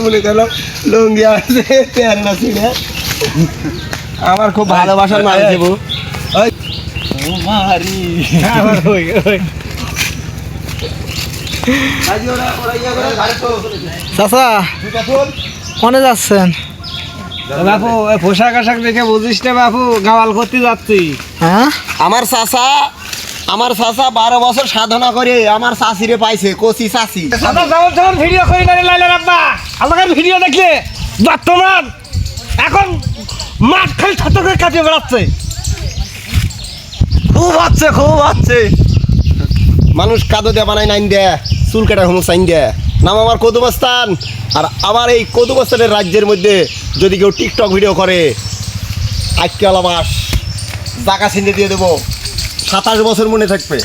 বলে গেল লুঙ্গি আছে প্যান না ছিঁড়ে আমার খুব ভালোবাসার মানুষ দেবো চাচা কোনে যাচ্ছেন? বাপু পোশাক আশাক দেখে বুঝিস না বাপু, গাওয়াল করতে যাচ্ছি। হ্যাঁ আমার চাচা 12 বছর সাধনা করে আমার চাষিরে পাইছে, কচি চাষি। যেমন ভিডিও করি না লাইলা রাব্বা, আমাকে ভিডিও দেখলে বর্তমান এখন মাঠ খালি ছোট করে কাটিয়ে বেড়াচ্ছে। খুব হচ্ছে মানুষ কাদো দিয়ে বানাই নাইন দেয়, চুল কাটার হুমুস আইন দেয়। নাম আমার কদুমস্তান। আর আমার এই কদুমস্তানের রাজ্যের মধ্যে যদি কেউ টিকটক ভিডিও করে, আজকালা মাস জায়গা ছিঁড়ে দিয়ে দেবো, 27 বছর মনে থাকবে।